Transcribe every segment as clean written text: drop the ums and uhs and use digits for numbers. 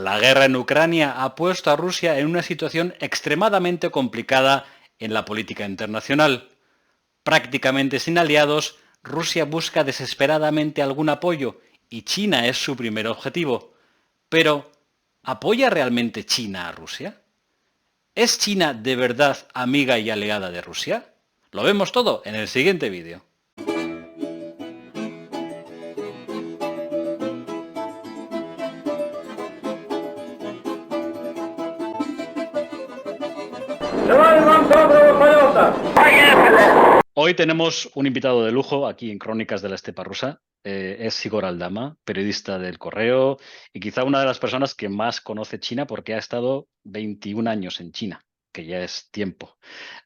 La guerra en Ucrania ha puesto a Rusia en una situación extremadamente complicada en la política internacional. Prácticamente sin aliados, Rusia busca desesperadamente algún apoyo y China es su primer objetivo. Pero, ¿apoya realmente China a Rusia? ¿Es China de verdad amiga y aliada de Rusia? Lo vemos todo en el siguiente vídeo. Hoy tenemos un invitado de lujo aquí en Crónicas de la Estepa Rusa. Es Igor Aldama, periodista del Correo y quizá una de las personas que más conoce China porque ha estado 21 años en China, que ya es tiempo.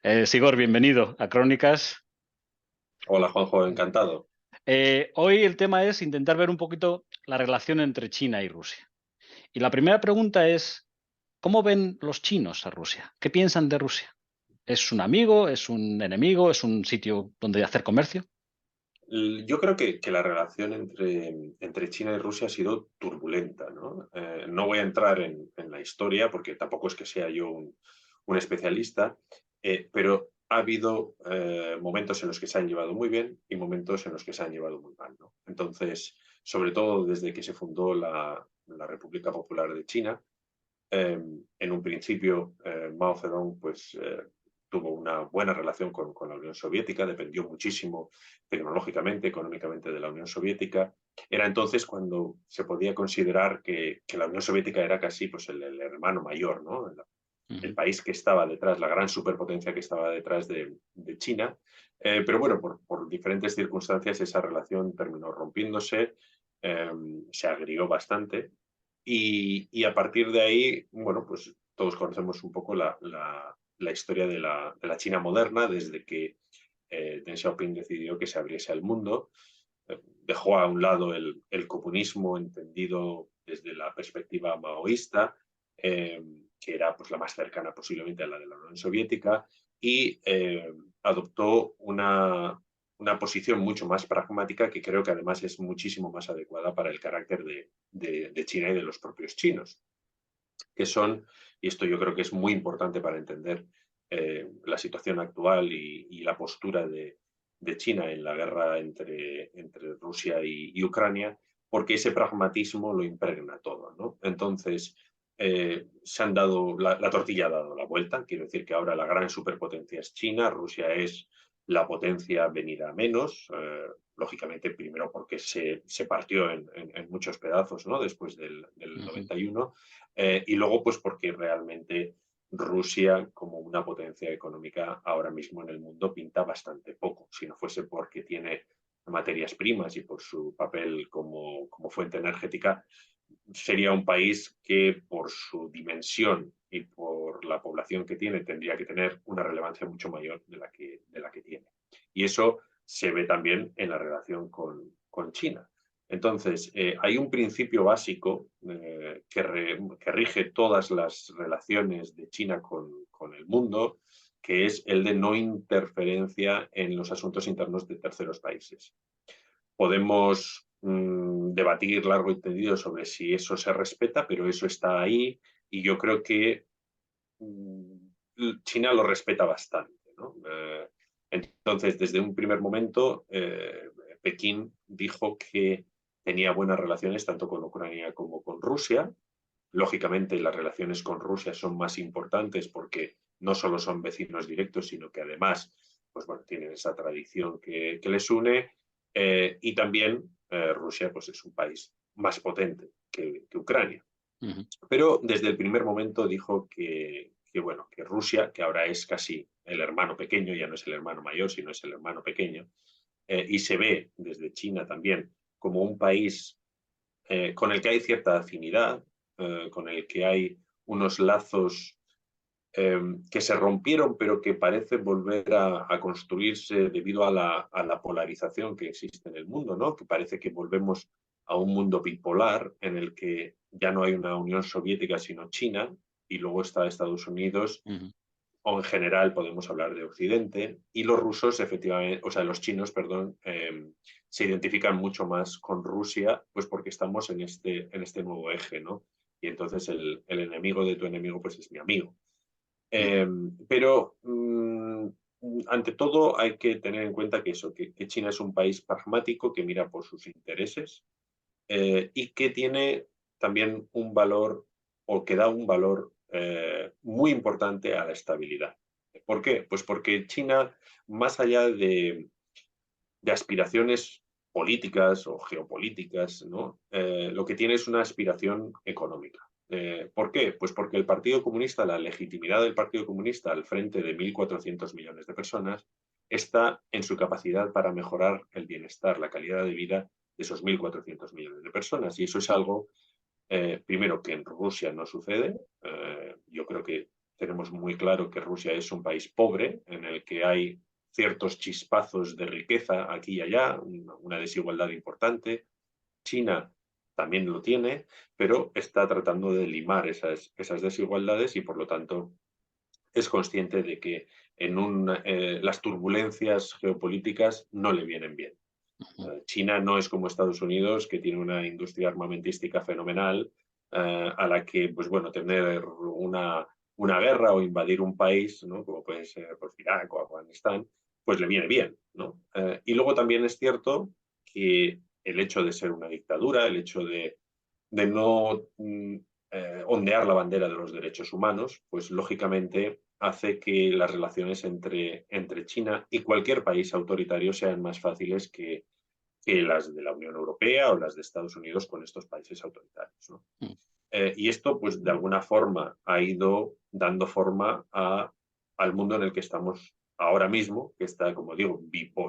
Igor, bienvenido a Crónicas. Hola Juanjo, encantado. Hoy el tema es intentar ver un poquito la relación entre China y Rusia. Y la primera pregunta es, ¿cómo ven los chinos a Rusia? ¿Qué piensan de Rusia? ¿Es un amigo? ¿Es un enemigo? ¿Es un sitio donde hacer comercio? Yo creo que la relación entre China y Rusia ha sido turbulenta, ¿no? No voy a entrar en la historia porque tampoco es que sea yo un especialista, pero ha habido momentos en los que se han llevado muy bien y momentos en los que se han llevado muy mal, ¿no? Entonces, sobre todo desde que se fundó la República Popular de China, en un principio, Mao Zedong tuvo una buena relación con la Unión Soviética, dependió muchísimo tecnológicamente, económicamente de la Unión Soviética. Era entonces cuando se podía considerar que la Unión Soviética era casi pues, el hermano mayor, ¿no? El país que estaba detrás, la gran superpotencia que estaba detrás de China. Pero bueno, por diferentes circunstancias esa relación terminó rompiéndose, se agrió bastante y a partir de ahí, bueno, pues todos conocemos un poco la historia de la China moderna, desde que Deng Xiaoping decidió que se abriese al mundo, dejó a un lado el comunismo entendido desde la perspectiva maoísta, que era pues, la más cercana posiblemente a la de la Unión Soviética, y adoptó una posición mucho más pragmática que creo que además es muchísimo más adecuada para el carácter de China y de los propios chinos, que son, y esto yo creo que es muy importante para entender la situación actual y la postura de China en la guerra entre Rusia y Ucrania, porque ese pragmatismo lo impregna todo, ¿no? Entonces, se han dado, la tortilla ha dado la vuelta, quiero decir que ahora la gran superpotencia es China, Rusia es la potencia venida a menos, lógicamente primero porque se partió en muchos pedazos, ¿no? Después del 91, y luego pues porque realmente Rusia como una potencia económica ahora mismo en el mundo pinta bastante poco, si no fuese porque tiene materias primas y por su papel como fuente energética, sería un país que por su dimensión y por la población que tiene tendría que tener una relevancia mucho mayor de la que tiene. Y eso se ve también en la relación con China. Entonces, hay un principio básico que rige todas las relaciones de China con el mundo, que es el de no interferencia en los asuntos internos de terceros países. Podemos debatir largo y tendido sobre si eso se respeta, pero eso está ahí y yo creo que China lo respeta bastante, ¿no? Entonces, desde un primer momento, Pekín dijo que tenía buenas relaciones tanto con Ucrania como con Rusia. Lógicamente, las relaciones con Rusia son más importantes porque no solo son vecinos directos, sino que además pues, bueno, tienen esa tradición que les une. Y también Rusia pues, es un país más potente que Ucrania. Pero desde el primer momento dijo bueno, que Rusia, que ahora es casi el hermano pequeño, ya no es el hermano mayor, sino es el hermano pequeño, y se ve desde China también como un país con el que hay cierta afinidad, con el que hay unos lazos que se rompieron, pero que parece volver a construirse debido a la polarización que existe en el mundo, ¿no? Que parece que volvemos a un mundo bipolar en el que ya no hay una Unión Soviética, sino China, y luego está Estados Unidos, o en general podemos hablar de Occidente, y los rusos, efectivamente, o sea, los chinos, perdón, se identifican mucho más con Rusia, pues porque estamos en este nuevo eje, ¿no? y entonces el enemigo de tu enemigo pues es mi amigo. Ujú. Pero ante todo hay que tener en cuenta que que China es un país pragmático que mira por sus intereses y que tiene también un valor o que da un valor muy importante a la estabilidad. ¿Por qué? Pues porque China, más allá de aspiraciones políticas o geopolíticas, ¿no? Lo que tiene es una aspiración económica. ¿Por qué? Pues porque el Partido Comunista, la legitimidad del Partido Comunista al frente de 1.400 millones de personas, está en su capacidad para mejorar el bienestar, la calidad de vida de esos 1.400 millones de personas. Y eso es algo, primero, que en Rusia no sucede. Yo creo que tenemos muy claro que Rusia es un país pobre, en el que hay ciertos chispazos de riqueza aquí y allá, una desigualdad importante. China también lo tiene, pero está tratando de limar esas desigualdades y, por lo tanto, es consciente de que las turbulencias geopolíticas no le vienen bien. Ujú. China no es como Estados Unidos, que tiene una industria armamentística fenomenal, a la que, pues bueno, tener una guerra o invadir un país, ¿no? Como puede ser pues, Irak o Afganistán, pues le viene bien, ¿no? Y luego también es cierto que el hecho de ser una dictadura, el hecho de no ondear la bandera de los derechos humanos, pues lógicamente hace que las relaciones entre China y cualquier país autoritario sean más fáciles que las de la Unión Europea o las de Estados Unidos con estos países autoritarios, ¿no? Mm. Y esto, pues, de alguna forma ha ido dando forma al mundo en el que estamos ahora mismo, que está, como digo,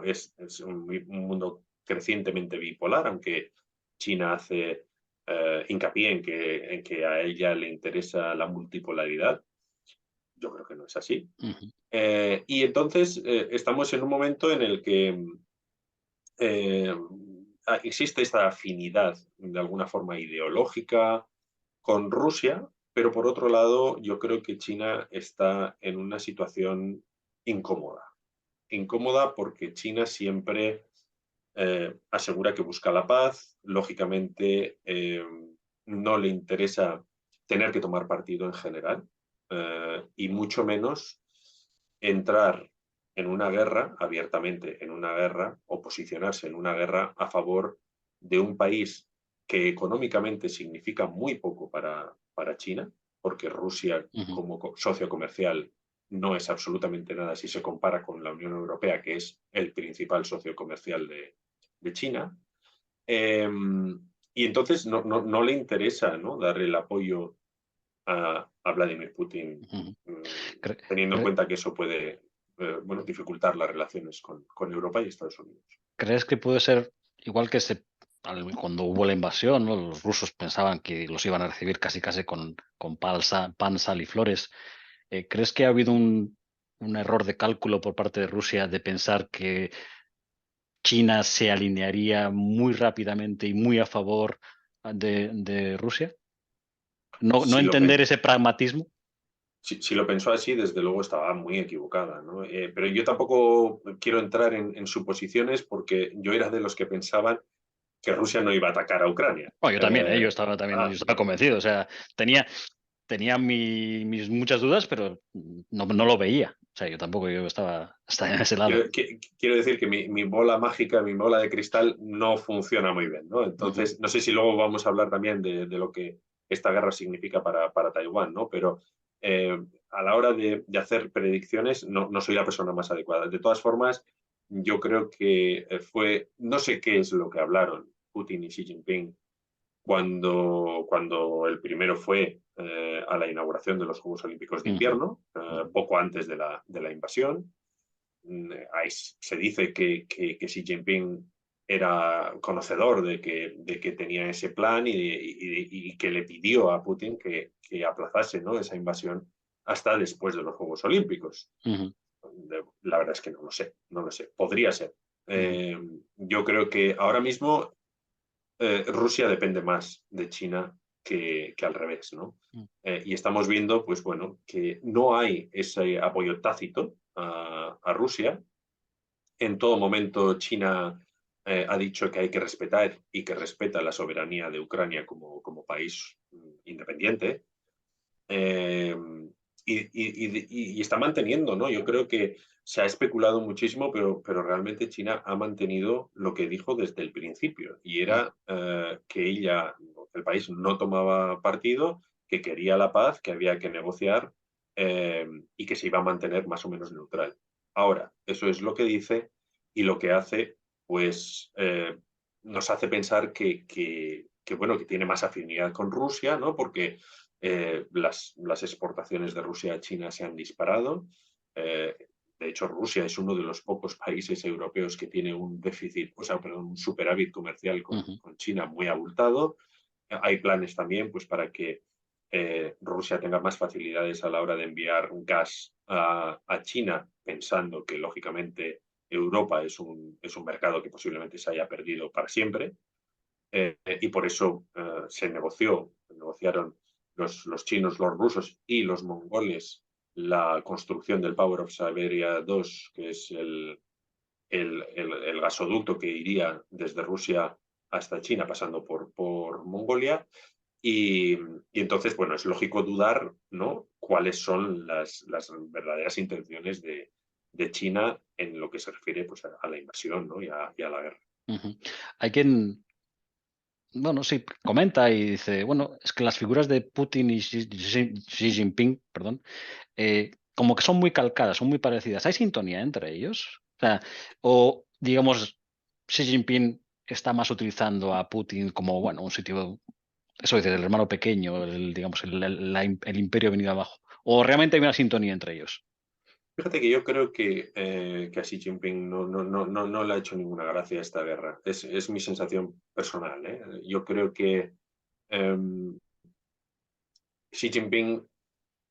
es un mundo crecientemente bipolar, aunque China hace hincapié en que a ella le interesa la multipolaridad. Yo creo que no es así. Ujú. Y entonces estamos en un momento en el que eh, existe esta afinidad de alguna forma ideológica con Rusia, pero por otro lado yo creo que China está en una situación incómoda. Incómoda porque China siempre asegura que busca la paz, lógicamente no le interesa tener que tomar partido en general y mucho menos entrar en una guerra, abiertamente en una guerra, o posicionarse en una guerra a favor de un país que económicamente significa muy poco para China, porque Rusia Ujú. como socio comercial no es absolutamente nada si se compara con la Unión Europea, que es el principal socio comercial de China. Eh, y entonces no le interesa, ¿no?, dar el apoyo a Vladimir Putin, Ujú. Cre- teniendo en cre- cuenta que eso puede bueno, dificultar las relaciones con Europa y Estados Unidos. ¿Crees que puede ser igual que cuando hubo la invasión, ¿no? Los rusos pensaban que los iban a recibir casi casi con pan, sal y flores? ¿Crees que ha habido un error de cálculo por parte de Rusia de pensar que China se alinearía muy rápidamente y muy a favor de Rusia? No Si lo, entender ese pragmatismo. si lo pensó así, desde luego estaba muy equivocada, ¿no? Pero yo tampoco quiero entrar en suposiciones porque yo era de los que pensaban que Rusia no iba a atacar a Ucrania. Bueno, yo también, yo Eh, estaba también, yo ah, estaba convencido. O sea, tenía mis muchas dudas, pero no lo veía. O sea, yo tampoco yo estaba en ese lado. quiero decir que mi bola mágica, mi bola de cristal no funciona muy bien, ¿no? Ujú. Entonces, no sé si luego vamos a hablar también de lo que esta guerra significa para Taiwán, ¿no? Pero a la hora de hacer predicciones no soy la persona más adecuada. De todas formas, yo creo que no sé qué es lo que hablaron Putin y Xi Jinping cuando el primero fue a la inauguración de los Juegos Olímpicos de Ujú. Invierno, Ujú. poco antes de la invasión. Ahí se dice que Xi Jinping era conocedor de que tenía ese plan y que le pidió a Putin que aplazase, ¿no?, esa invasión hasta después de los Juegos Olímpicos. Ujú. La verdad es que no lo sé. Podría ser. Ujú. Yo creo que ahora mismo Rusia depende más de China que al revés, ¿no? Ujú. Y estamos viendo, pues bueno, que no hay ese apoyo tácito a Rusia. En todo momento China ha dicho que hay que respetar y que respeta la soberanía de Ucrania como país independiente, eh, y está manteniendo, ¿no? Yo creo que se ha especulado muchísimo, pero realmente China ha mantenido lo que dijo desde el principio, y mm, era que el país no tomaba partido, que quería la paz, que había que negociar eh, y que se iba a mantener más o menos neutral. Ahora, eso es lo que dice, y lo que hace, pues nos hace pensar bueno, que tiene más afinidad con Rusia, ¿no? Porque las exportaciones de Rusia a China se han disparado. Eh, de hecho, Rusia es uno de los pocos países europeos que tiene un déficit, o sea, perdón, un superávit comercial ujú, con China muy abultado. Hay planes también, pues, para que Rusia tenga más facilidades a la hora de enviar gas a China, pensando que, lógicamente, Europa es un mercado que posiblemente se haya perdido para siempre. Y por eso negociaron los chinos, los rusos y los mongoles la construcción del Power of Siberia 2, que es el gasoducto que iría desde Rusia hasta China, pasando por Mongolia. Y entonces, bueno, es lógico dudar, ¿no? Cuáles son las verdaderas intenciones de China en lo que se refiere, pues, a la invasión, ¿no? Y a la guerra. ujú. Hay quien, bueno, sí, comenta y dice, bueno, es que las figuras de Putin y Xi Jinping, perdón, como que son muy calcadas, son muy parecidas. ¿Hay sintonía entre ellos? O sea, o digamos, Xi Jinping está más utilizando a Putin como, bueno, un sitio, eso dice, el hermano pequeño, digamos, el imperio venido abajo. ¿O realmente hay una sintonía entre ellos? Fíjate que yo creo que a Xi Jinping no le ha hecho ninguna gracia esta guerra. Es mi sensación personal, ¿eh? Yo creo que eh, Xi Jinping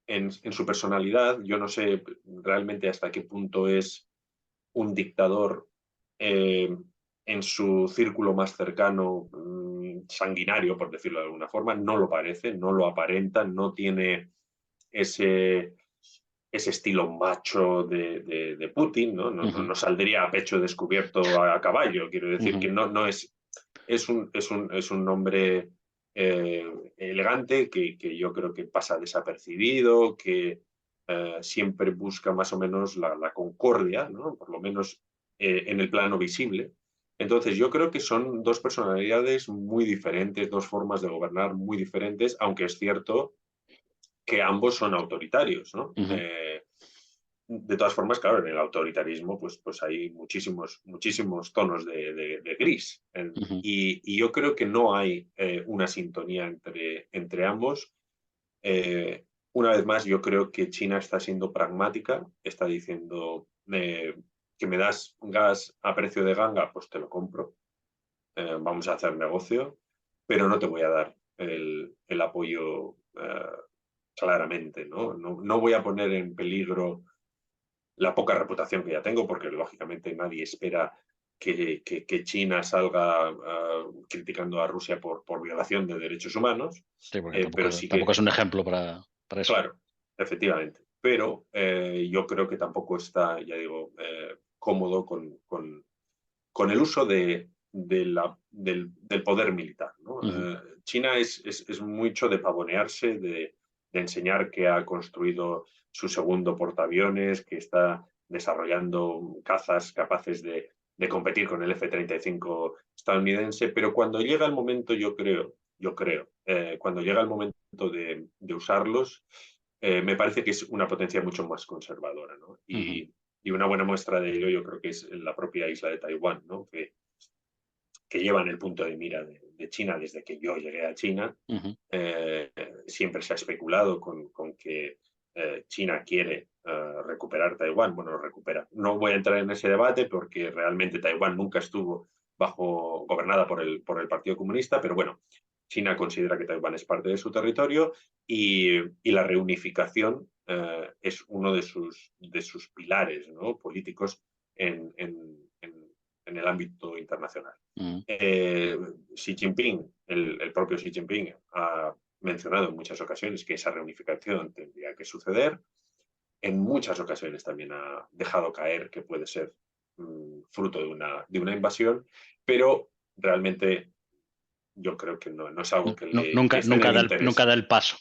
en su personalidad, yo no sé realmente hasta qué punto es un dictador eh, en su círculo más cercano, sanguinario, por decirlo de alguna forma. No lo parece, no lo aparenta, no tiene ese ese estilo macho de Putin, ¿no? Ujú, No saldría a pecho descubierto a caballo, quiero decir ujú, que no es un hombre elegante que yo creo que pasa desapercibido, que siempre busca más o menos la concordia, ¿no? Por lo menos en el plano visible. Entonces, yo creo que son dos personalidades muy diferentes, dos formas de gobernar muy diferentes, aunque es cierto que ambos son autoritarios, ¿no? ujú, De todas formas, claro, en el autoritarismo pues hay muchísimos tonos de gris. ujú, Y yo creo que no hay una sintonía entre ambos. Una vez más, yo creo que China está siendo pragmática, está diciendo que me das gas a precio de ganga, pues te lo compro, vamos a hacer negocio, pero no te voy a dar el apoyo claramente, ¿no? No voy a poner en peligro la poca reputación que ya tengo, porque lógicamente nadie espera que China salga criticando a Rusia por violación de derechos humanos, sí, porque pero tampoco, sí tampoco que, es un ejemplo para eso. claro, efectivamente, pero yo creo que tampoco está, ya digo, cómodo con el uso del poder militar, ¿no? Ujú, China es mucho de pavonearse, de enseñar que ha construido su segundo portaaviones, que está desarrollando cazas capaces de competir con el F-35 estadounidense, pero cuando llega el momento, cuando llega el momento de usarlos, me parece que es una potencia mucho más conservadora, ¿no? ujú, Y una buena muestra de ello yo creo que es en la propia isla de Taiwán, ¿no? Que llevan el punto de mira de China desde que yo llegué a China. ujú, Eh, Siempre se ha especulado con que China quiere recuperar Taiwán. Bueno, recupera. No voy a entrar en ese debate porque realmente Taiwán nunca estuvo gobernada por el Partido Comunista, pero bueno, China considera que Taiwán es parte de su territorio, y la reunificación es uno de sus pilares, ¿no? Políticos en el ámbito internacional. ujú, Eh, Xi Jinping, el propio Xi Jinping, ha mencionado en muchas ocasiones que esa reunificación tendría que suceder. En muchas ocasiones también ha dejado caer que puede ser fruto de una invasión, pero realmente yo creo que no es algo que, que Nunca, esté en el nunca interés. da el paso.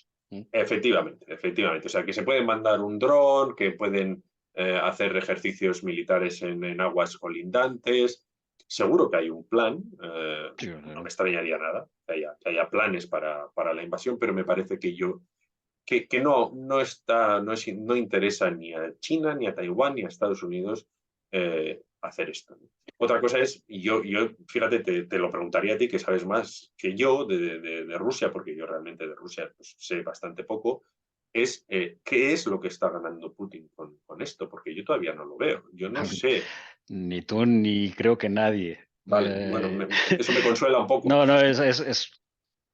Efectivamente, efectivamente. O sea, que se pueden mandar un dron, que pueden hacer ejercicios militares en aguas colindantes. Seguro que hay un plan. Sí, No me extrañaría nada que haya planes para la invasión, pero me parece que no interesa ni a China, ni a Taiwán, ni a Estados Unidos hacer esto, ¿no? Otra cosa es, y yo fíjate, te lo preguntaría a ti, que sabes más que yo de Rusia, porque yo realmente de Rusia pues, sé bastante poco, es qué es lo que está ganando Putin con esto, porque yo todavía no lo veo. Yo no sé. Ni tú ni creo que nadie. Vale, bueno, eso me consuela un poco. No, no,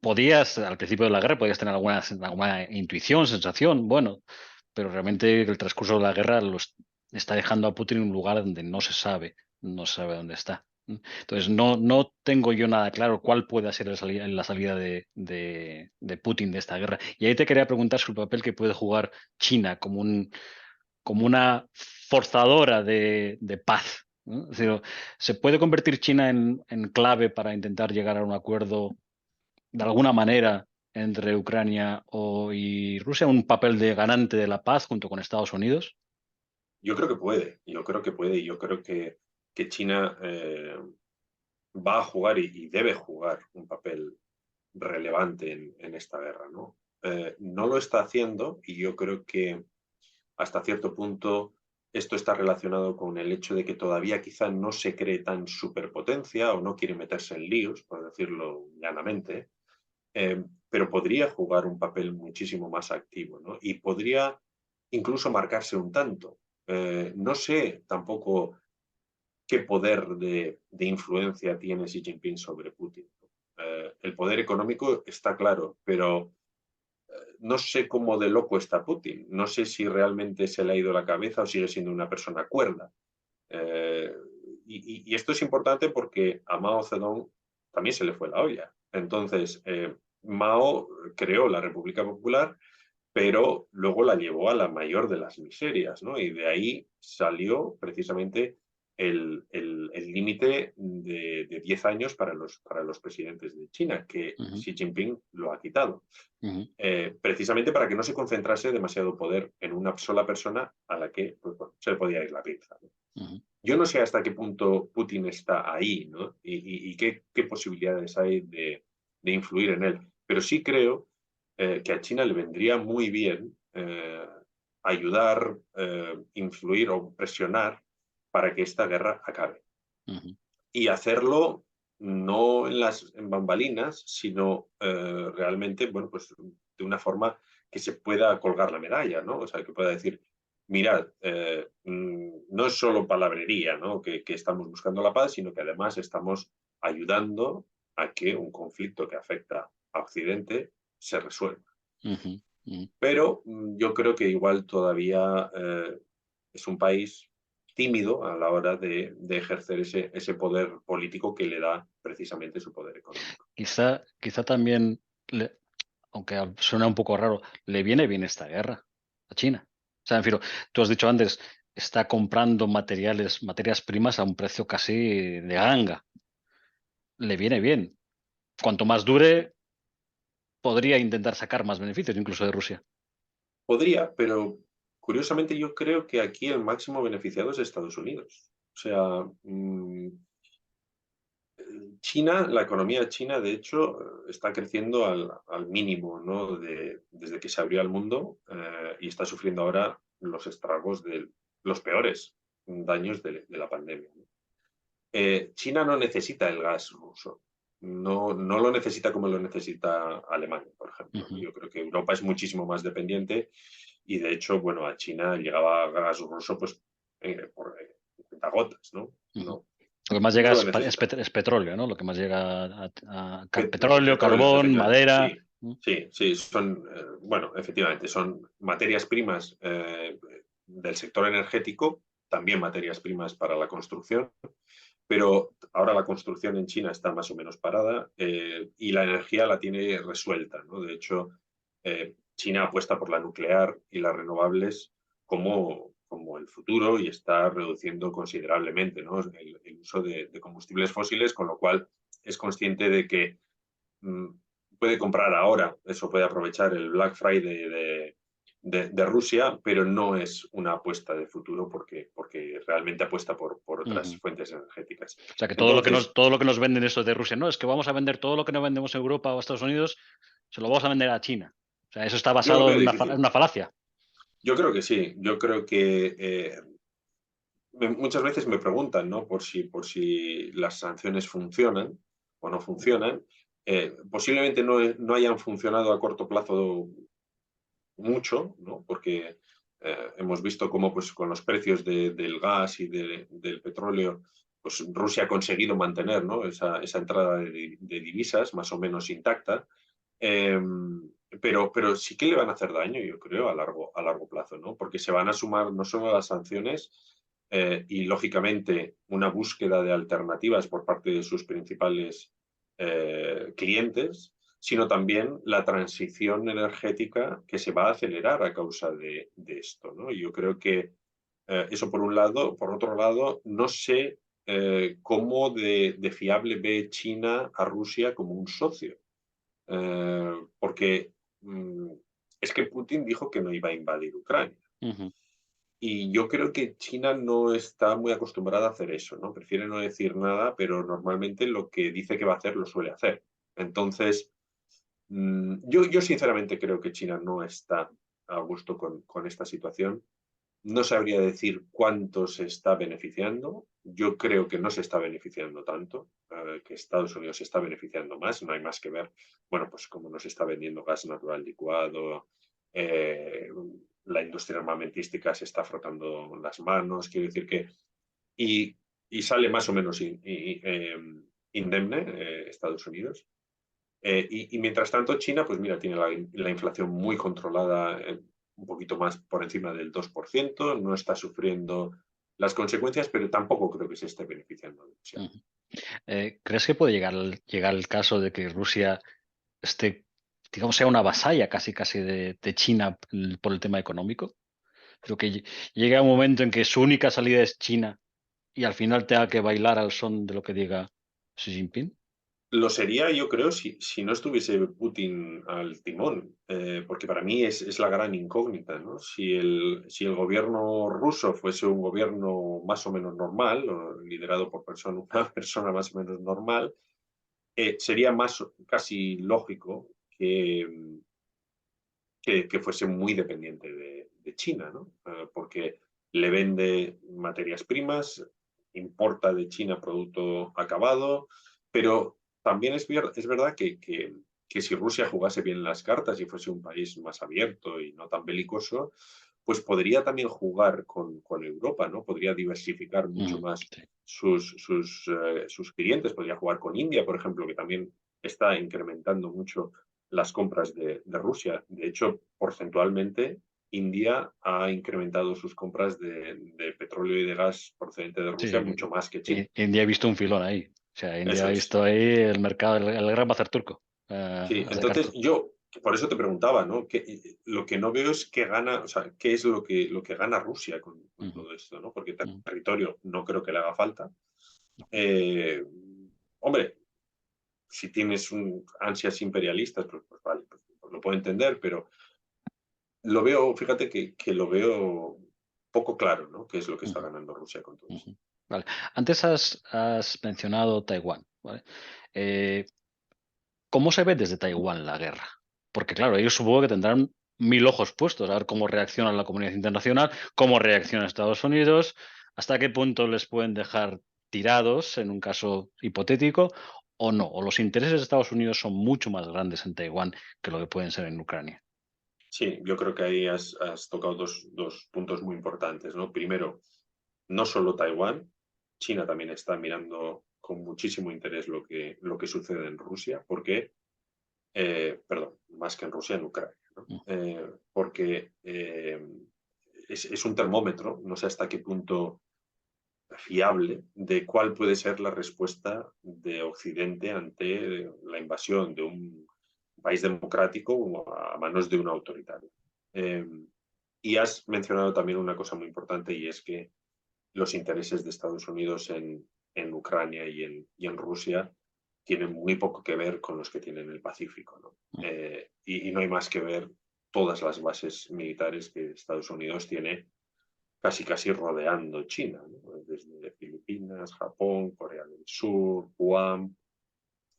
podías, al principio de la guerra, podías tener alguna intuición, sensación, bueno, pero realmente el transcurso de la guerra está dejando a Putin en un lugar donde no se sabe dónde está. Entonces, no tengo yo nada claro cuál puede ser la salida de Putin de esta guerra. Y ahí te quería preguntar sobre el papel que puede jugar China como una forzadora de paz, ¿no? Es decir, ¿se puede convertir China en clave para intentar llegar a un acuerdo de alguna manera entre Ucrania y Rusia, un papel de ganante de la paz junto con Estados Unidos? Yo creo que puede, yo creo que puede, y yo creo que China va a jugar y debe jugar un papel relevante en esta guerra, ¿no? No lo está haciendo y yo creo que hasta cierto punto esto está relacionado con el hecho de que todavía quizá no se cree tan superpotencia o no quiere meterse en líos, por decirlo llanamente, pero podría jugar un papel muchísimo más activo, ¿no? Y podría incluso marcarse un tanto. No sé tampoco qué poder de influencia tiene Xi Jinping sobre Putin. El poder económico está claro, pero no sé cómo de loco está Putin. No sé si realmente se le ha ido la cabeza o sigue siendo una persona cuerda. Eh, y esto es importante porque a Mao Zedong también se le fue la olla. Entonces, Mao creó la República Popular, pero luego la llevó a la mayor de las miserias, ¿no? Y de ahí salió precisamente el límite de 10 años para los presidentes de China, que Ujú, Xi Jinping lo ha quitado. ujú, Precisamente para que no se concentrase demasiado poder en una sola persona a la que pues, bueno, se le podía ir la pinza, ¿no? ujú. Yo no sé hasta qué punto Putin está ahí, ¿no? Y qué posibilidades hay de influir en él. Pero sí creo que a China le vendría muy bien ayudar, influir o presionar para que esta guerra acabe. Ujú. Y hacerlo no en bambalinas, sino realmente, bueno, pues de una forma que se pueda colgar la medalla, ¿no? O sea, que pueda decir, mirad, no es solo palabrería, ¿no? Que estamos buscando la paz, sino que además estamos ayudando a que un conflicto que afecta a Occidente se resuelva. Ujú, ujú. Pero yo creo que igual todavía es un país tímido a la hora de ejercer ese poder político que le da precisamente su poder económico. Quizá también, aunque suena un poco raro, le viene bien esta guerra a China. O sea, en fin, tú has dicho antes, está comprando materias primas a un precio casi de ganga. Le viene bien. Cuanto más dure, podría intentar sacar más beneficios incluso de Rusia. Podría, pero curiosamente yo creo que aquí el máximo beneficiado es Estados Unidos. O sea, China, la economía china, de hecho, está creciendo al mínimo, ¿no? Desde que se abrió al mundo y está sufriendo ahora los estragos de los peores daños de la pandemia, ¿no? China no necesita el gas ruso, no lo necesita como lo necesita Alemania, por ejemplo, ¿no? Ujú, Yo creo que Europa es muchísimo más dependiente y de hecho, bueno, a China llegaba gas ruso pues por gotas, ¿no? ujú. No, Lo que más llega no lo necesita. es petróleo, ¿no? Lo que más llega petróleo, Petróleo, carbón, efectivamente, madera. sí. Sí, sí, son, bueno, efectivamente, son materias primas del sector energético, también materias primas para la construcción, pero ahora la construcción en China está más o menos parada y la energía la tiene resuelta, ¿no? De hecho, China apuesta por la nuclear y las renovables como el futuro y está reduciendo considerablemente, ¿no? El uso de combustibles fósiles, con lo cual es consciente de que mm, puede comprar ahora, eso puede aprovechar el Black Friday de Rusia, pero no es una apuesta de futuro porque realmente apuesta por otras Ujú. fuentes energéticas. O sea, que Entonces, todo lo que nos venden eso de Rusia, no, es que vamos a vender todo lo que no vendemos en Europa o Estados Unidos, se lo vamos a vender a China. O sea, eso está yo lo basado veo en difícil. una falacia. Yo creo que sí. Yo creo que muchas veces me preguntan, ¿no? Por si las sanciones funcionan o no funcionan. Posiblemente no hayan funcionado a corto plazo mucho, ¿no? Porque hemos visto cómo pues, con los precios del gas y del petróleo, pues Rusia ha conseguido mantener, ¿no? esa entrada de divisas más o menos intacta. Eh, pero sí que le van a hacer daño, yo creo, a largo plazo, ¿no? Porque se van a sumar no solo las sanciones y, lógicamente, una búsqueda de alternativas por parte de sus principales clientes, sino también la transición energética que se va a acelerar a causa de esto, ¿no? Y yo creo que eso por un lado. Por otro lado, no sé cómo de fiable ve China a Rusia como un socio. Porque es que Putin dijo que no iba a invadir Ucrania. Ujú. Y yo creo que China no está muy acostumbrada a hacer eso, ¿no? Prefiere no decir nada, pero normalmente lo que dice que va a hacer lo suele hacer. Entonces, yo sinceramente creo que China no está a gusto con esta situación. No sabría decir cuánto se está beneficiando. Yo creo que no se está beneficiando tanto, que Estados Unidos se está beneficiando más. No hay más que ver, bueno, pues cómo nos está vendiendo gas natural licuado, eh, la industria armamentística se está frotando las manos. Quiero decir que, y, y sale más o menos indemne Estados Unidos. Y mientras tanto, China, pues mira, tiene la inflación muy controlada, un poquito más por encima del 2%, no está sufriendo las consecuencias, pero tampoco creo que se esté beneficiando demasiado. Ujú. ¿Crees que puede llegar el caso de que Rusia esté, digamos, sea una vasalla casi casi de China por el tema económico? Creo que llega un momento en que su única salida es China y al final tenga que bailar al son de lo que diga Xi Jinping. Lo sería, yo creo, si no estuviese Putin al timón, porque para mí es la gran incógnita, ¿no? Si el gobierno ruso fuese un gobierno más o menos normal, o liderado por una persona más o menos normal, sería más casi lógico que fuese muy dependiente de China, ¿no? Porque le vende materias primas, importa de China producto acabado, pero también es verdad que si Rusia jugase bien las cartas y fuese un país más abierto y no tan belicoso, pues podría también jugar con Europa, ¿no? Podría diversificar mucho Mm, más sí. sus clientes, podría jugar con India, por ejemplo, que también está incrementando mucho las compras de Rusia. De hecho, porcentualmente, India ha incrementado sus compras de petróleo y de gas procedente de Sí, Rusia mucho más que China. India ha visto un filón ahí. O sea, India ha Eso es. visto ahí el mercado, el gran bazar turco, Sí, a sacar entonces todo. yo por eso te preguntaba, ¿no? Lo que no veo es qué gana, o sea, qué es lo que gana Rusia con Ujú, todo esto, ¿no? Porque ujú. territorio no creo que le haga falta. Eh, Hombre, si tienes ansias imperialistas, pues vale, pues lo puedo entender, pero lo veo, fíjate que lo veo poco claro, ¿no? ¿Qué es lo que está Ujú, ganando Rusia con todo esto? ujú. Vale. Antes has mencionado Taiwán, ¿vale? Eh, ¿Cómo se ve desde Taiwán la guerra? Porque claro, ellos supongo que tendrán mil ojos puestos a ver cómo reacciona la comunidad internacional, cómo reacciona Estados Unidos, hasta qué punto les pueden dejar tirados en un caso hipotético o no, o los intereses de Estados Unidos son mucho más grandes en Taiwán que lo que pueden ser en Ucrania. Sí, yo creo que ahí has tocado dos puntos muy importantes, ¿no? Primero, no solo Taiwán, China también está mirando con muchísimo interés lo que sucede en Rusia, porque, perdón, más que en Rusia, en Ucrania, ¿no? Mm, Porque es un termómetro, no sé hasta qué punto fiable de cuál puede ser la respuesta de Occidente ante la invasión de un país democrático a manos de un autoritario. Eh, y has mencionado también una cosa muy importante y es que los intereses de Estados Unidos en Ucrania y en Rusia tienen muy poco que ver con los que tienen el Pacífico, ¿no? Y no hay más que ver todas las bases militares que Estados Unidos tiene casi rodeando China, ¿no? Desde Filipinas, Japón, Corea del Sur, Guam.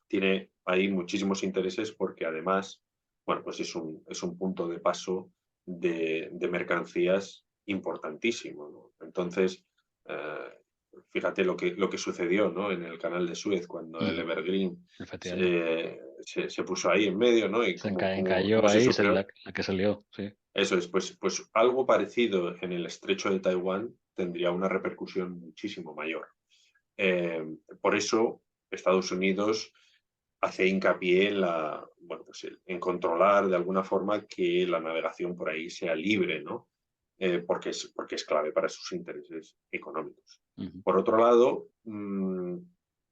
Tiene ahí muchísimos intereses porque además, bueno, pues es un punto de paso de mercancías importantísimo, ¿no? Entonces, eh, fíjate lo que sucedió, ¿no? En el canal de Suez cuando el Ujú, Evergreen efectivamente. se puso ahí en medio, ¿no? Y Encalló cómo se ahí, sufrió. la que se lió, sí. Eso es, pues algo parecido en el estrecho de Taiwán tendría una repercusión muchísimo mayor. Eh, por eso Estados Unidos hace hincapié en bueno, pues en controlar de alguna forma que la navegación por ahí sea libre, ¿no? Porque es clave para sus intereses económicos. Ujú, Por otro lado,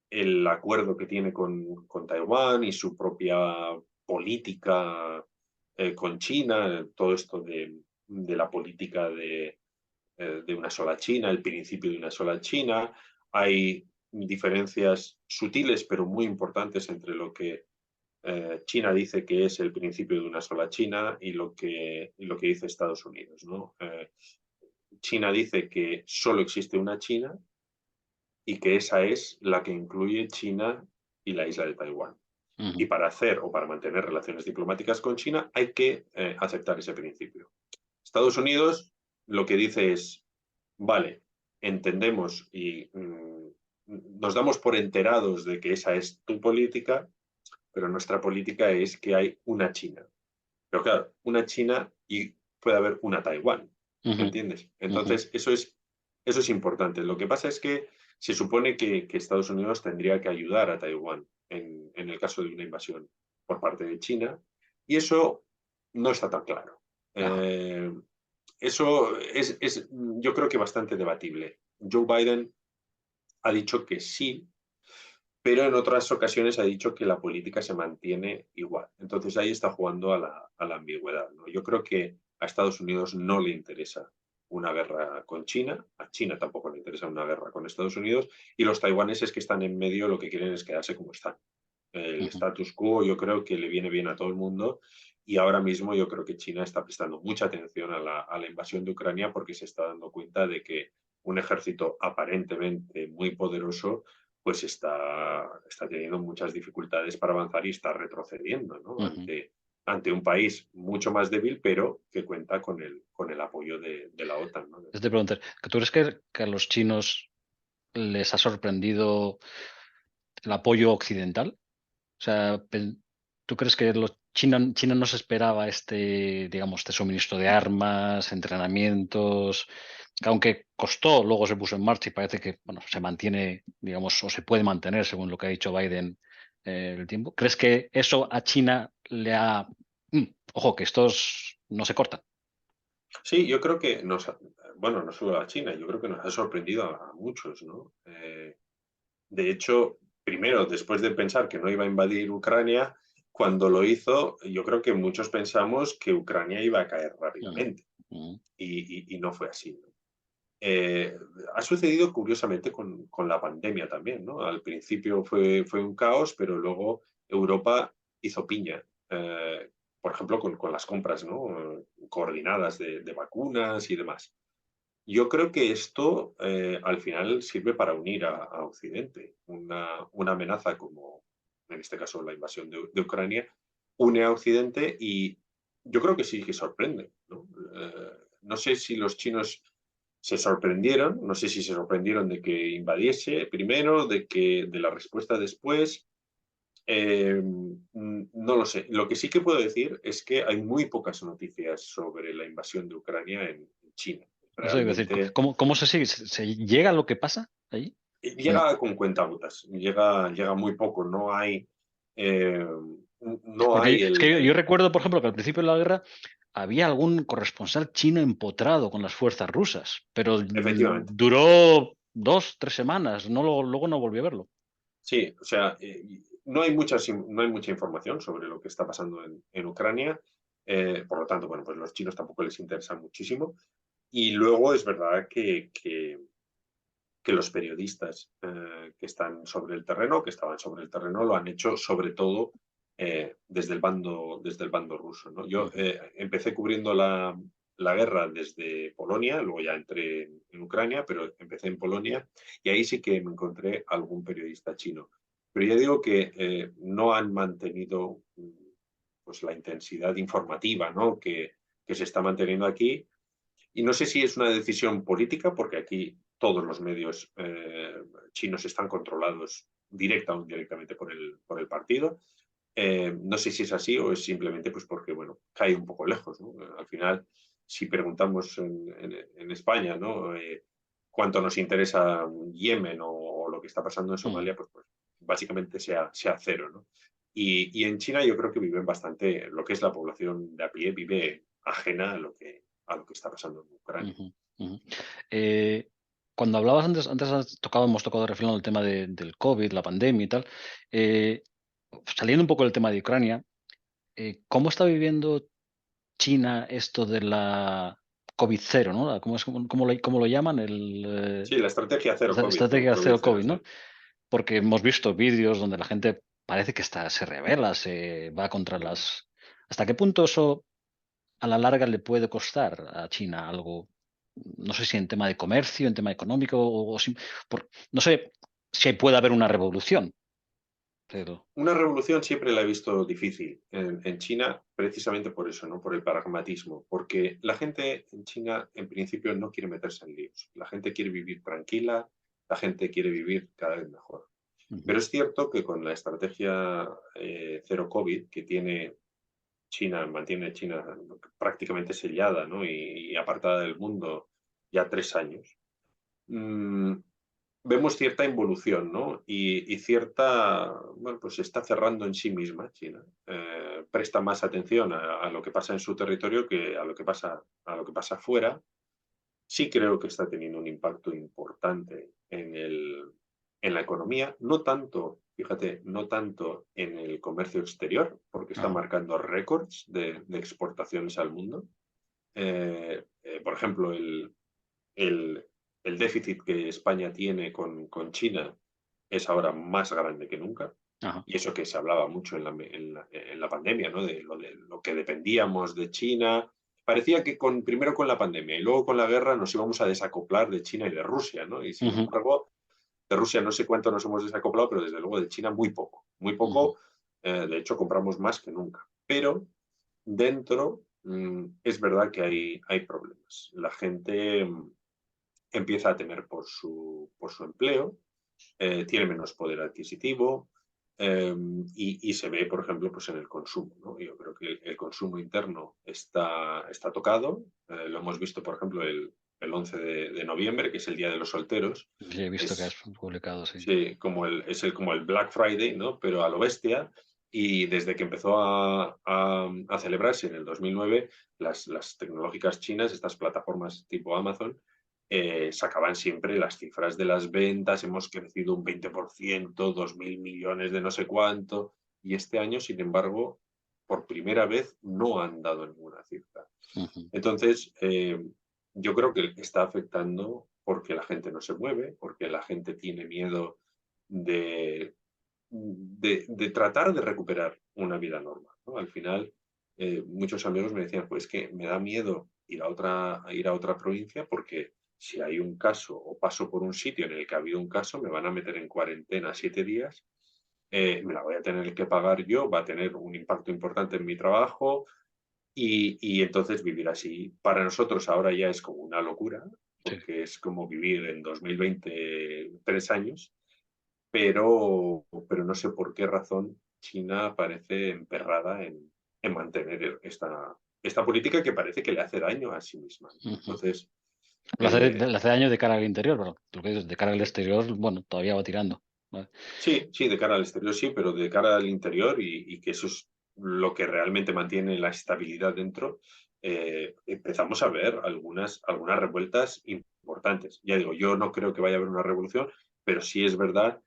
el acuerdo que tiene con Taiwán y su propia política con China, todo esto de la política de una sola China, el principio de una sola China. Hay diferencias sutiles pero muy importantes entre lo que China dice que es el principio de una sola China y lo que dice Estados Unidos, ¿no? China dice que solo existe una China y que esa es la que incluye China y la isla de Taiwán. Y ujú, para hacer o para mantener relaciones diplomáticas con China hay que aceptar ese principio. Estados Unidos lo que dice es, vale, entendemos y nos damos por enterados de que esa es tu política, pero nuestra política es que hay una China. Pero claro, una China y puede haber una Taiwán, ¿me ujú, entiendes? ujú, Entonces, eso es importante. Lo que pasa es que se supone que Estados Unidos tendría que ayudar a Taiwán en el caso de una invasión por parte de China, y eso no está tan claro. ajá. Eh, eso yo creo que bastante debatible. Joe Biden ha dicho que sí, pero en otras ocasiones ha dicho que la política se mantiene igual. Entonces ahí está jugando a la ambigüedad, ¿no? Yo creo que a Estados Unidos no le interesa una guerra con China, a China tampoco le interesa una guerra con Estados Unidos, y los taiwaneses que están en medio lo que quieren es quedarse como están. El Ujú, status quo yo creo que le viene bien a todo el mundo y ahora mismo yo creo que China está prestando mucha atención a la invasión de Ucrania porque se está dando cuenta de que un ejército aparentemente muy poderoso pues está teniendo muchas dificultades para avanzar y está retrocediendo, ¿no? ujú. Ante un país mucho más débil, pero que cuenta con el apoyo de la OTAN, ¿no? Yo te pregunté, ¿que ¿tú crees que a los chinos les ha sorprendido el apoyo occidental? O sea, ¿tú crees que China no se esperaba este, digamos, este suministro de armas, entrenamientos, que aunque costó, luego se puso en marcha y parece que, bueno, se mantiene, digamos, o se puede mantener, según lo que ha dicho Biden, el tiempo? ¿Crees que eso a China le ha... Mm, ojo, que estos no se cortan? Sí, yo creo que bueno, no solo a China, yo creo que nos ha sorprendido a muchos, ¿no? De hecho, primero, después de pensar que no iba a invadir Ucrania, cuando lo hizo, yo creo que muchos pensamos que Ucrania iba a caer Mm, rápidamente mm, y no fue así, ¿no? Ha sucedido curiosamente con la pandemia también, ¿no? Al principio fue un caos, pero luego Europa hizo piña. Por ejemplo, con las compras, ¿no? Coordinadas de vacunas y demás. Yo creo que esto al final sirve para unir a Occidente. Una amenaza como, en este caso, la invasión de Ucrania, une a Occidente y yo creo que sí que sorprende, ¿no? No sé si los chinos se sorprendieron, no sé si se sorprendieron de que invadiese primero, de la respuesta después. No lo sé. Lo que sí que puedo decir es que hay muy pocas noticias sobre la invasión de Ucrania en China. eso iba a decir, Realmente ¿cómo se sigue? ¿Se llega a lo que pasa ahí? ¿O no? llega con cuentagotas, llega muy poco, eh, no Porque hay es que yo recuerdo, por ejemplo, que al principio de la guerra había algún corresponsal chino empotrado con las fuerzas rusas, pero efectivamente. duró 2, 3 semanas, luego no volví a verlo. Sí, o sea, no hay mucha información sobre lo que está pasando en Ucrania, por lo tanto, bueno, pues los chinos tampoco les interesa muchísimo. Y luego es verdad que los periodistas que están sobre el terreno, que estaban sobre el terreno, lo han hecho sobre todo desde el bando ruso, ¿no? Yo empecé cubriendo la guerra desde Polonia, luego ya entré en Ucrania, pero empecé en Polonia y ahí sí que me encontré algún periodista chino. Pero ya digo que no han mantenido pues, la intensidad informativa, ¿no? que se está manteniendo aquí. Y no sé si es una decisión política, porque aquí todos los medios chinos están controlados directa o indirectamente por el partido. No sé si es así o es simplemente pues porque, bueno, cae un poco lejos, ¿no? Al final, si preguntamos en España, ¿no? Cuánto nos interesa Yemen o lo que está pasando en Somalia, pues básicamente sea cero, ¿no? Y en China yo creo que viven bastante, lo que es la población de a pie, vive ajena a lo que está pasando en Ucrania. Ujú, ujú. Eh, Cuando hablabas antes hemos tocado de refilón el tema del COVID, la pandemia y tal. eh, Saliendo un poco del tema de Ucrania, ¿cómo está viviendo China esto de la COVID cero, ¿no? ¿Cómo lo llaman? Sí, la estrategia cero COVID, Estrategia COVID cero cero, COVID, sí. ¿no? Porque hemos visto vídeos donde la gente parece que se revela, se va contra las... ¿Hasta qué punto eso a la larga le puede costar a China algo? No sé si en tema de comercio, en tema económico, no sé si puede haber una revolución, pero... Una revolución siempre la he visto difícil en China, precisamente por eso, ¿no? Por el pragmatismo, porque la gente en China en principio no quiere meterse en líos, la gente quiere vivir tranquila, la gente quiere vivir cada vez mejor. Ujú, Pero es cierto que con la estrategia cero COVID que mantiene China prácticamente sellada, ¿no? y apartada del mundo ya 3 años, mmm, vemos cierta involución, ¿no? Y cierta, bueno, pues se está cerrando en sí misma China. Presta más atención a lo que pasa en su territorio que a lo que pasa afuera. Sí creo que está teniendo un impacto importante en la economía, no tanto, fíjate, no tanto en el comercio exterior, porque está ajá, marcando récords de exportaciones al mundo. Por ejemplo, el, el déficit que España tiene con China es ahora más grande que nunca. ajá, Y eso que se hablaba mucho en la pandemia, ¿no? De lo que dependíamos de China. Parecía que primero con la pandemia y luego con la guerra nos íbamos a desacoplar de China y de Rusia, ¿no? Y sin ujú, embargo, de Rusia no sé cuánto nos hemos desacoplado, pero desde luego de China muy poco. Muy ujú, poco, de hecho compramos más que nunca. Pero dentro es verdad que hay problemas. La gente empieza a temer por su empleo, tiene menos poder adquisitivo y se ve, por ejemplo, pues en el consumo, ¿no? Yo creo que el consumo interno está tocado. Lo hemos visto, por ejemplo, el 11 de noviembre, que es el Día de los Solteros. sí, he visto que has Es, publicado, sí. sí, como el Black Friday, ¿no? Pero a lo bestia. Y desde que empezó a celebrarse en el 2009, las tecnológicas chinas, estas plataformas tipo Amazon, sacaban siempre las cifras de las ventas, hemos crecido un 20%, 2.000 millones de no sé cuánto, y este año, sin embargo, por primera vez no han dado ninguna cifra. Ujú, Entonces, yo creo que está afectando porque la gente no se mueve, porque la gente tiene miedo de, de tratar de recuperar una vida normal, ¿no? Al final, muchos amigos me decían, pues que me da miedo ir a otra provincia porque si hay un caso o paso por un sitio en el que ha habido un caso, me van a meter en cuarentena 7 días, me la voy a tener que pagar yo, va a tener un impacto importante en mi trabajo y entonces vivir así para nosotros ahora ya es como una locura, sí. porque es como vivir en 2020 3 años, pero no sé por qué razón China parece emperrada en mantener esta política que parece que le hace daño a sí misma. Ujú. Entonces, Le hace daño de cara al interior, pero lo que dices, de cara al exterior, bueno, todavía va tirando. ¿Vale? sí, sí, de cara al exterior sí, pero de cara al interior y que eso es lo que realmente mantiene la estabilidad dentro, empezamos a ver algunas revueltas importantes. Ya digo, yo no creo que vaya a haber una revolución, pero sí es verdad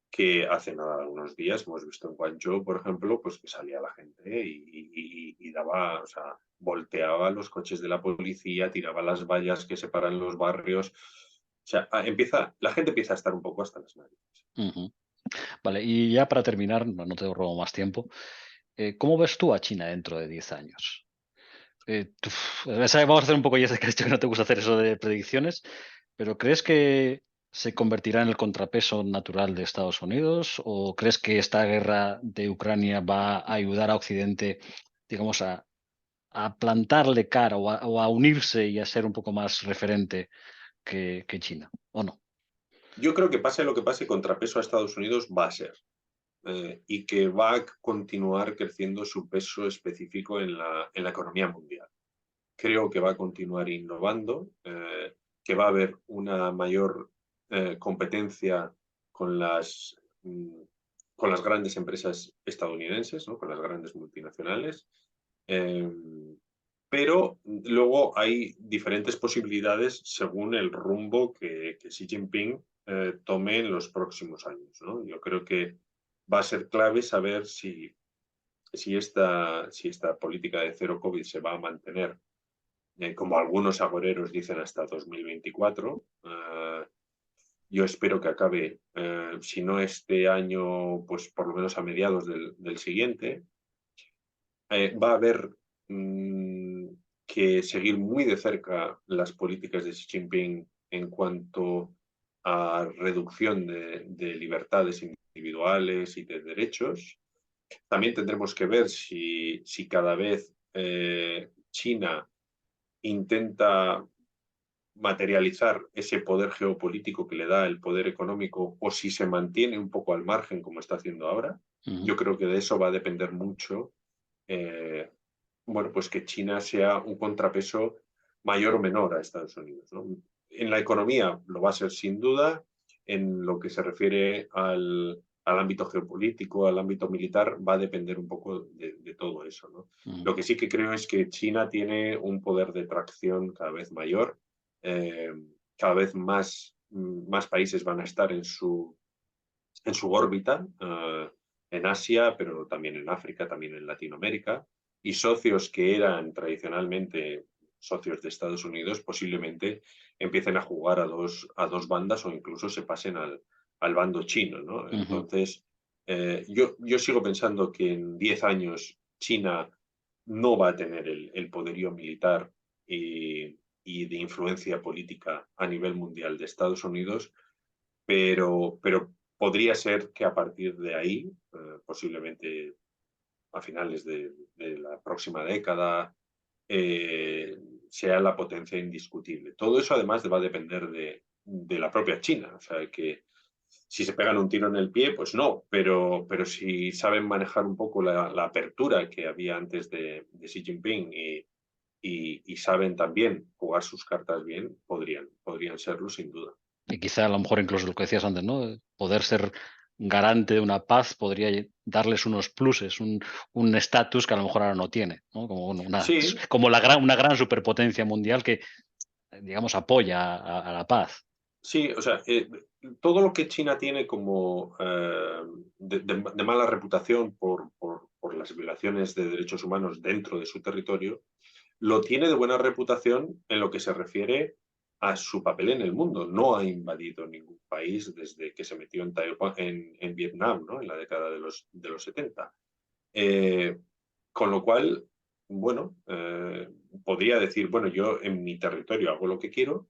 que hace nada, unos días hemos visto en Guangzhou, por ejemplo, pues que salía la gente y daba, o sea, volteaba los coches de la policía, tiraba las vallas que separan los barrios. O sea, la gente empieza a estar un poco hasta las narices. Ujú. Vale, y ya para terminar, no te robo más tiempo, ¿cómo ves tú a China dentro de 10 años? Vamos a hacer un poco, ya sé que has dicho que no te gusta hacer eso de predicciones, pero ¿crees que se convertirá en el contrapeso natural de Estados Unidos? ¿O crees que esta guerra de Ucrania va a ayudar a Occidente, digamos, a plantarle cara o a unirse y a ser un poco más referente que China? ¿O no? Yo creo que pase lo que pase, contrapeso a Estados Unidos va a ser. Y que va a continuar creciendo su peso específico en la economía mundial. Creo que va a continuar innovando, que va a haber una mayor competencia con las, mm, con las grandes empresas estadounidenses, ¿no? Con las grandes multinacionales. Eh, pero luego hay diferentes posibilidades según el rumbo que Xi Jinping tome en los próximos años, ¿no? Yo creo que va a ser clave saber si esta política de cero COVID se va a mantener, como algunos agoreros dicen, hasta 2024. Yo espero que acabe, si no este año, pues por lo menos a mediados del siguiente. Va a haber mm, que seguir muy de cerca las políticas de Xi Jinping en cuanto a reducción de libertades individuales y de derechos. También tendremos que ver si cada vez China intenta materializar ese poder geopolítico que le da el poder económico o si se mantiene un poco al margen como está haciendo ahora. Ujú, Yo creo que de eso va a depender mucho, eh, bueno, pues que China sea un contrapeso mayor o menor a Estados Unidos, ¿no? En la economía lo va a ser sin duda, en lo que se refiere al ámbito geopolítico, al ámbito militar, va a depender un poco de todo eso, ¿no? ujú, Lo que sí que creo es que China tiene un poder de tracción cada vez mayor, eh, cada vez más países van a estar en su órbita, en Asia, pero también en África, también en Latinoamérica, y socios que eran tradicionalmente socios de Estados Unidos posiblemente empiecen a jugar a dos bandas o incluso se pasen al bando chino, ¿no? ujú. Entonces, yo sigo pensando que en 10 años China no va a tener el poderío militar y de influencia política a nivel mundial de Estados Unidos, pero podría ser que a partir de ahí, posiblemente a finales de la próxima década, eh, sea la potencia indiscutible. Todo eso además va a depender de la propia China. O sea, que si se pegan un tiro en el pie, pues no, pero si saben manejar un poco la apertura que había antes de Xi Jinping y saben también jugar sus cartas bien, podrían serlo sin duda. Y quizá a lo mejor incluso lo que decías antes, ¿no? Poder ser garante de una paz podría darles unos pluses, un estatus que a lo mejor ahora no tiene, ¿no? Como, bueno, Sí, como una gran superpotencia mundial que, digamos, apoya a la paz. sí, o sea, todo lo que China tiene como de mala reputación por las violaciones de derechos humanos dentro de su territorio, lo tiene de buena reputación en lo que se refiere a su papel en el mundo. No ha invadido ningún país desde que se metió en Vietnam, ¿no? En la década de los 70. Eh, con lo cual, bueno, podría decir, bueno, yo en mi territorio hago lo que quiero,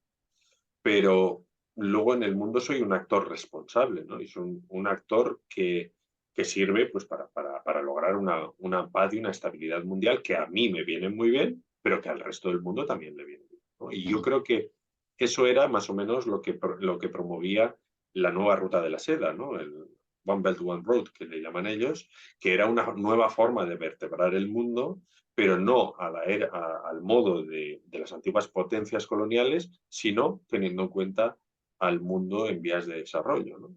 pero luego en el mundo soy un actor responsable, ¿no? Y soy un actor que sirve pues, para lograr una paz y una estabilidad mundial que a mí me viene muy bien, pero que al resto del mundo también le viene bien, ¿no? Y yo Ujú, creo que eso era más o menos lo que promovía la nueva ruta de la seda, ¿no? El One Belt, One Road, que le llaman ellos, que era una nueva forma de vertebrar el mundo, pero no al modo de las antiguas potencias coloniales, sino teniendo en cuenta al mundo en vías de desarrollo, ¿no?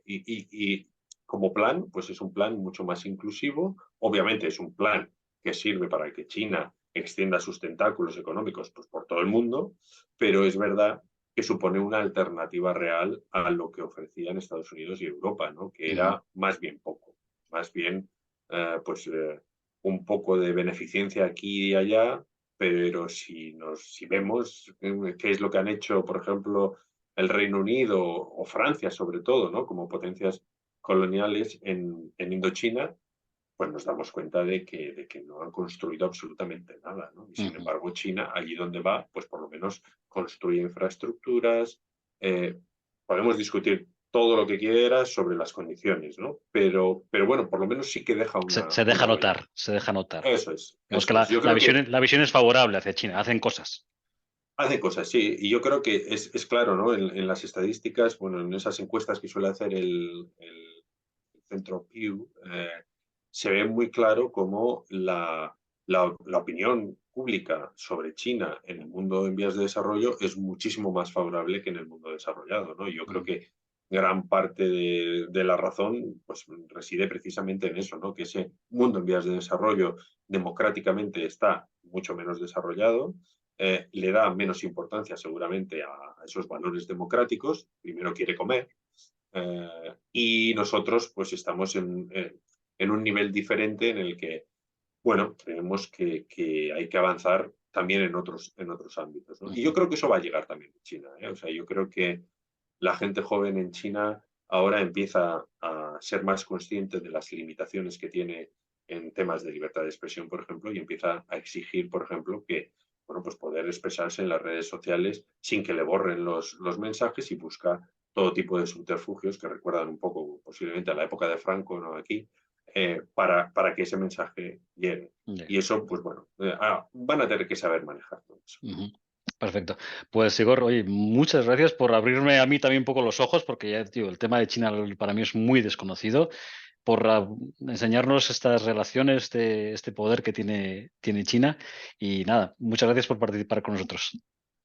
Y como plan, pues es un plan mucho más inclusivo. Obviamente es un plan que sirve para que China extienda sus tentáculos económicos pues, por todo el mundo, pero es verdad que supone una alternativa real a lo que ofrecían Estados Unidos y Europa, ¿no? Que ujú. era más bien poco, más bien pues un poco de beneficencia aquí y allá, pero si vemos qué es lo que han hecho, por ejemplo, el Reino Unido o Francia sobre todo, ¿no? Como potencias coloniales en Indochina, pues nos damos cuenta de que no han construido absolutamente nada, ¿no? Y sin Ujú. embargo, China, allí donde va, pues por lo menos construye infraestructuras. eh, Podemos discutir todo lo que quieras sobre las condiciones, ¿no? Pero bueno, por lo menos sí que deja Se deja una huella. notar, se deja notar. Eso es, Digamos que eso es. Yo creo que la visión es favorable hacia China, hacen cosas. hace cosas, sí, y yo creo que es claro, ¿no? En las estadísticas, bueno, en esas encuestas que suele hacer el centro Pew, se ve muy claro cómo la opinión pública sobre China en el mundo en vías de desarrollo es muchísimo más favorable que en el mundo desarrollado, ¿no? Y yo creo Mm, que gran parte de la razón pues, reside precisamente en eso, ¿no? Que ese mundo en vías de desarrollo democráticamente está mucho menos desarrollado, le da menos importancia seguramente a esos valores democráticos, primero quiere comer, y nosotros pues estamos en un nivel diferente en el que, bueno, creemos que hay que avanzar también en otros ámbitos, ¿no? Y yo ujú. creo que eso va a llegar también en China, ¿eh? O sea, yo creo que la gente joven en China ahora empieza a ser más consciente de las limitaciones que tiene en temas de libertad de expresión, por ejemplo, y empieza a exigir, por ejemplo, que bueno, pues poder expresarse en las redes sociales sin que le borren los mensajes y busca todo tipo de subterfugios que recuerdan un poco posiblemente a la época de Franco, ¿no? Aquí, para que ese mensaje llegue. Ya. Y eso, pues bueno, van a tener que saber manejar todo eso. Ujú. Perfecto. Pues Igor, oye, muchas gracias por abrirme a mí también un poco los ojos, porque ya, tío, el tema de China para mí es muy desconocido, por enseñarnos estas relaciones, este poder que tiene China. Y nada, muchas gracias por participar con nosotros.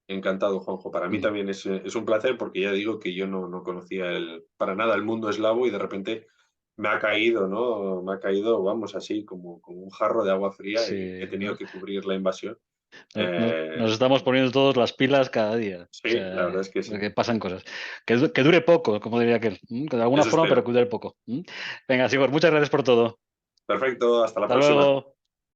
Encantado, Juanjo. Para mí Mm. también es un placer porque ya digo que yo no conocía para nada el mundo eslavo y de repente me ha caído, ¿no? Me ha caído, vamos, así como un jarro de agua fría y Sí, he tenido que cubrir la invasión. nos Eh, estamos poniendo todos las pilas cada día. O sí, la verdad sea, es que sí. porque pasan cosas. Que dure poco, como diría aquel. Que de alguna Eso forma, pero espero. que dure poco. Venga, Igor, muchas gracias por todo. Perfecto, hasta la Hasta próxima. luego.